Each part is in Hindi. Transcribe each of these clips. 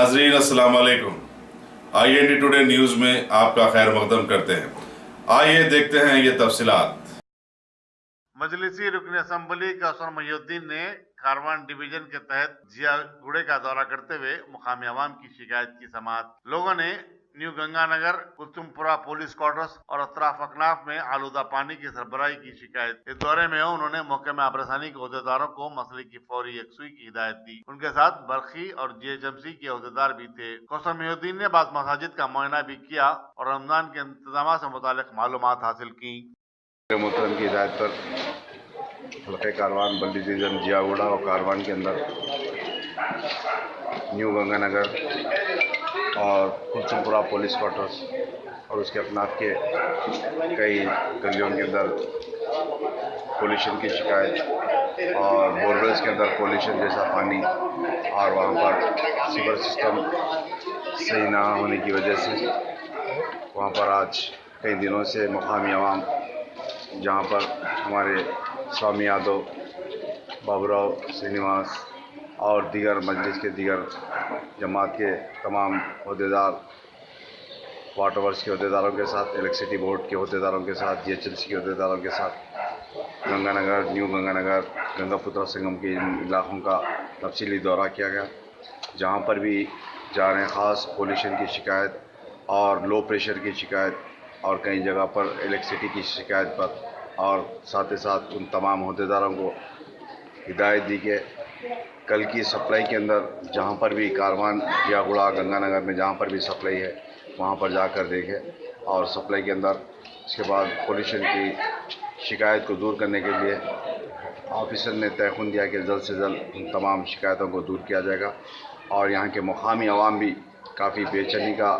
नाजरीन अस्सलाम वालेकुम। IND टुडे न्यूज़ में आपका खैर मकदम करते हैं। आइए देखते हैं ये तफसीलात। मजलिसी रुकन असम्बली कौसर मोहिउद्दीन ने कारवान डिवीजन के तहत जियागुड़े का दौरा करते हुए मुकामी अवाम की शिकायत की समाअत। लोगों ने न्यू गंगानगर, कुतुमपुरा पुलिस क्वार्टर्स और अतराफ अकनाफ में आलूदा पानी की सरबराही की शिकायत। इस दौरे में उन्होंने मौके में आबरसानी के अहदेदारों को मसले की फौरी यकसुई की हिदायत दी। उनके साथ बरखी और GHMC के अहदेदार भी थे। कौसर मोहिउद्दीन ने बाद मसाजिद का मुआयना भी किया और रमजान के इंतजाम से मुतालिक मालूमात हासिल की। मोहतरम की हिदायत पर हल्के कारवान बल्दी डिवीजन जियागुड़ा और कारवान के अंदर न्यू गंगानगर और कुतुमपुरा पुलिस क्वार्टर्स और उसके अपनाफ के कई गलियों के अंदर पोल्यूशन की शिकायत और बोरवेल्स के अंदर पोल्यूशन जैसा पानी और वहाँ पर सीवर सिस्टम सही ना होने की वजह से वहाँ पर आज कई दिनों से मुकामी अवाम जहाँ पर हमारे स्वामी यादव, बाबूराव श्रीनिवास और दीगर मजलिस के दीगर जमात के तमाम अहदेदार, वाटर वर्क्स के अहदेदारों के साथ, इलेक्ट्रिसिटी बोर्ड के अहदेदारों के साथ, GHMC के अहदेदारों के साथ गंगानगर, न्यू गंगानगर, गंगापुत्रा संगम के इन इलाकों का तफसीली दौरा किया गया, जहाँ पर भी जा रहे हैं ख़ास पोल्यूशन की शिकायत और लो प्रेशर की शिकायत और कई जगह पर इलेक्ट्रिसिटी की शिकायत पर, और साथ ही साथ उन तमाम अहदेदारों को हिदायत दी कि कल की सप्लाई के अंदर जहाँ पर भी कारवान जियागुड़ा गंगानगर में जहाँ पर भी सप्लाई है वहाँ पर जाकर देखें और सप्लाई के अंदर उसके बाद पोल्यूशन की शिकायत को दूर करने के लिए ऑफिसर ने तयख़ुन दिया कि जल्द से जल्द उन तमाम शिकायतों को दूर किया जाएगा। और यहाँ के मुकामी अवाम भी काफ़ी बेचैनी का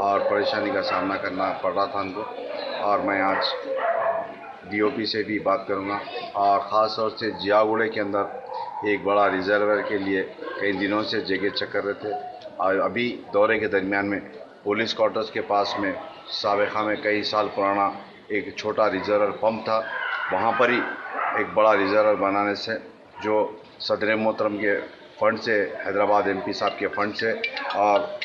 और परेशानी का सामना करना पड़ रहा था उनको, और मैं आज DOP से भी बात करूँगा और ख़ास तौर से जियागुड़े के अंदर एक बड़ा रिजर्वर के लिए कई दिनों से जगह चेक कर रहे थे, और अभी दौरे के दरमियान में पुलिस क्वार्टर्स के पास में साबिक़ा में कई साल पुराना एक छोटा रिजर्वर पंप था, वहाँ पर ही एक बड़ा रिजर्वर बनाने से जो सदर मोहतरम के फ़ंड से, हैदराबाद MP साहब के फ़ंड से, और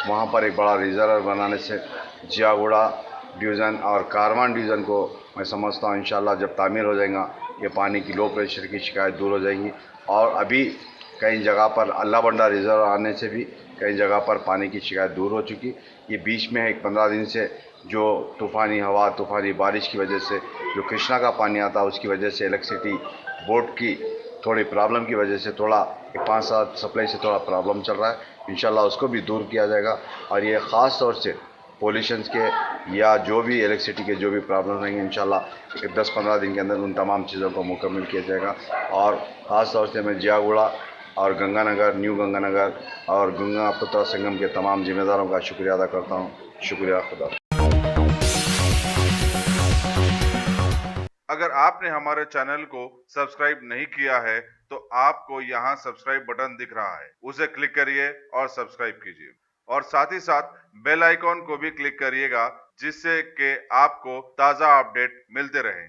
वहाँ पर एक बड़ा रिजर्वर बनाने से जियागुड़ा डिवीज़न और कारवान डिवीज़न को मैं समझता हूँ इंशाल्लाह जब तामीर हो जाएगा ये पानी की लो प्रेशर की शिकायत दूर हो जाएगी। और अभी कई जगह पर अल्लाह बंडा रिजर्व आने से भी कई जगह पर पानी की शिकायत दूर हो चुकी। ये बीच में एक 15 दिन से जो तूफ़ानी हवा, तूफ़ानी बारिश की वजह से जो कृष्णा का पानी आता है उसकी वजह से इलेक्ट्रिसिटी बोर्ड की थोड़ी प्रॉब्लम की वजह से थोड़ा 5-7 सप्लाई से थोड़ा प्रॉब्लम चल रहा है, इंशाल्लाह उसको भी दूर किया जाएगा। और ये ख़ास तौर से पोल्यूशंस के या जो भी इलेक्ट्रिसिटी के जो भी प्रॉब्लम रहेंगे इंशाल्लाह 10-15 दिन के अंदर उन तमाम चीज़ों को मुकम्मल किया जाएगा। और ख़ास तौर से मैं जियागुड़ा और गंगानगर, न्यू गंगानगर और गंगापुत्रा संगम के तमाम जिम्मेदारों का शुक्रिया अदा करता हूँ। शुक्रिया, खुदा। अगर आपने हमारे चैनल को सब्सक्राइब नहीं किया है तो आपको यहाँ सब्सक्राइब बटन दिख रहा है, उसे क्लिक करिए और सब्सक्राइब कीजिए, और साथ ही साथ बेल आइकॉन को भी क्लिक करिएगा जिससे कि आपको ताज़ा अपडेट मिलते रहें।